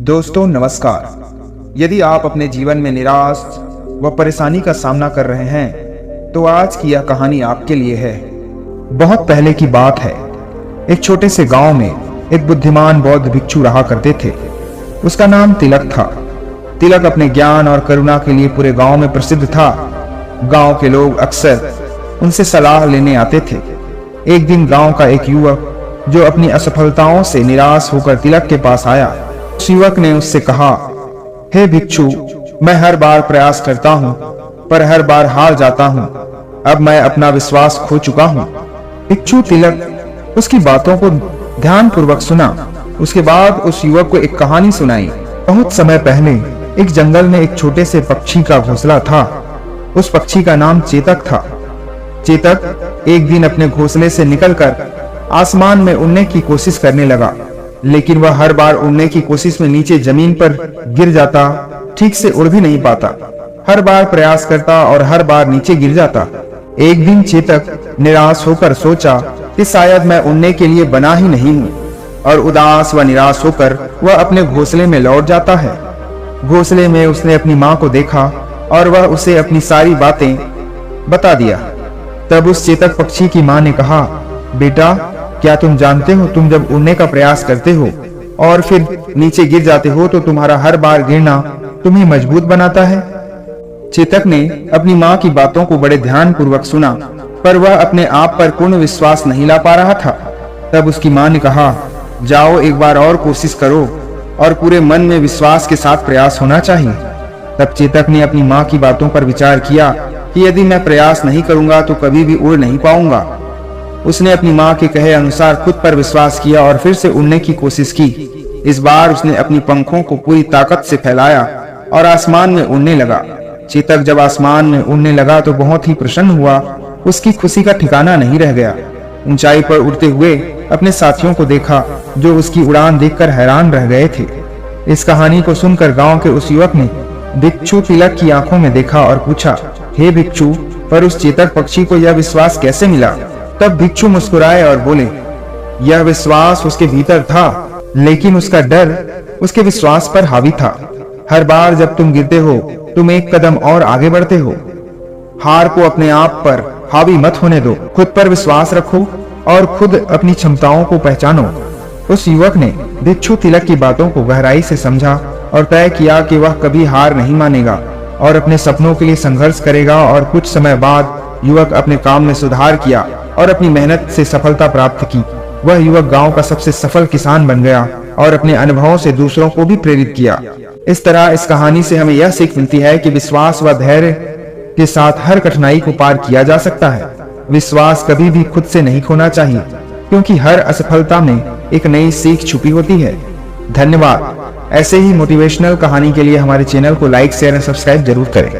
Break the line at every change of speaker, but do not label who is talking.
दोस्तों नमस्कार। यदि आप अपने जीवन में निराश व परेशानी का सामना कर रहे हैं तो आज की यह कहानी आपके लिए है। बहुत पहले की बात है। एक छोटे से गांव में एक बुद्धिमान बौद्ध भिक्षु रहा करते थे। उसका नाम तिलक था। तिलक अपने ज्ञान और करुणा के लिए पूरे गांव में प्रसिद्ध था। गांव के लोग अक्सर उनसे सलाह लेने आते थे। एक दिन गांव का एक युवक जो अपनी असफलताओं से निराश होकर तिलक के पास आया। उस युवक ने उससे कहा, हे भिक्षु, मैं हर बार प्रयास करता हूँ पर हर बार हार जाता हूँ। अब मैं अपना विश्वास खो चुका हूँ। भिक्षु तिलक उसकी बातों को ध्यानपूर्वक सुना। उसके बाद उस युवक को एक कहानी सुनाई। बहुत समय पहले एक जंगल में एक छोटे से पक्षी का घोंसला था। उस पक्षी का नाम चेतक था। चेतक एक दिन अपने घोंसले से निकलकर आसमान में उड़ने की कोशिश करने लगा, लेकिन वह हर बार उड़ने की कोशिश में नीचे जमीन पर गिर जाता, ठीक से उड़ भी नहीं पाता। हर बार प्रयास करता और हर बार नीचे गिर जाता। एक दिन चेतक निराश होकर सोचा कि शायद मैं उड़ने के लिए बना ही नहीं हूँ, और उदास व निराश होकर वह अपने घोंसले में लौट जाता है। घोंसले में उसने अपनी माँ को देखा और वह उसे अपनी सारी बातें बता दिया। तब उस चेतक पक्षी की माँ ने कहा, बेटा, क्या तुम जानते हो, तुम जब उड़ने का प्रयास करते हो और फिर नीचे गिर जाते हो तो तुम्हारा हर बार गिरना तुम्हें मजबूत बनाता है। चेतक ने अपनी माँ की बातों को बड़े ध्यानपूर्वक सुना, पर वह अपने आप पर पूर्ण विश्वास नहीं ला पा रहा था। तब उसकी माँ ने कहा, जाओ एक बार और कोशिश करो, और पूरे मन में विश्वास के साथ प्रयास होना चाहिए। तब चेतक ने अपनी माँ की बातों पर विचार किया कि यदि मैं प्रयास नहीं करूंगा तो कभी भी उड़ नहीं पाऊंगा। उसने अपनी माँ के कहे अनुसार खुद पर विश्वास किया और फिर से उड़ने की कोशिश की। इस बार उसने अपनी पंखों को पूरी ताकत से फैलाया और आसमान में उड़ने लगा। चेतक जब आसमान में उड़ने लगा तो बहुत ही प्रसन्न हुआ। उसकी खुशी का ठिकाना नहीं रह गया। ऊंचाई पर उड़ते हुए अपने साथियों को देखा जो उसकी उड़ान देखकर हैरान रह गए थे। इस कहानी को सुनकर गाँव के उस युवक ने भिक्षु तिलक की आंखों में देखा और पूछा, हे भिक्षु, पर उस चेतक पक्षी को यह विश्वास कैसे मिला? तब भिक्षु मुस्कुराए और बोले, यह विश्वास उसके भीतर था, लेकिन उसका डर उसके विश्वास पर हावी था। हर बार जब तुम गिरते हो तुम एक कदम और आगे बढ़ते हो। हार को अपने आप पर हावी मत होने दो। खुद पर विश्वास रखो और खुद अपनी क्षमताओं को पहचानो। उस युवक ने भिक्षु तिलक की बातों को गहराई से समझा और तय किया कि वह कभी हार नहीं मानेगा और अपने सपनों के लिए संघर्ष करेगा। और कुछ समय बाद युवक अपने काम में सुधार किया और अपनी मेहनत से सफलता प्राप्त की। वह युवक गांव का सबसे सफल किसान बन गया और अपने अनुभवों से दूसरों को भी प्रेरित किया। इस तरह इस कहानी से हमें यह सीख मिलती है कि विश्वास व धैर्य के साथ हर कठिनाई को पार किया जा सकता है। विश्वास कभी भी खुद से नहीं खोना चाहिए, क्योंकि हर असफलता में एक नई सीख छुपी होती है। धन्यवाद। ऐसे ही मोटिवेशनल कहानी के लिए हमारे चैनल को लाइक, शेयर और सब्सक्राइब जरूर करें।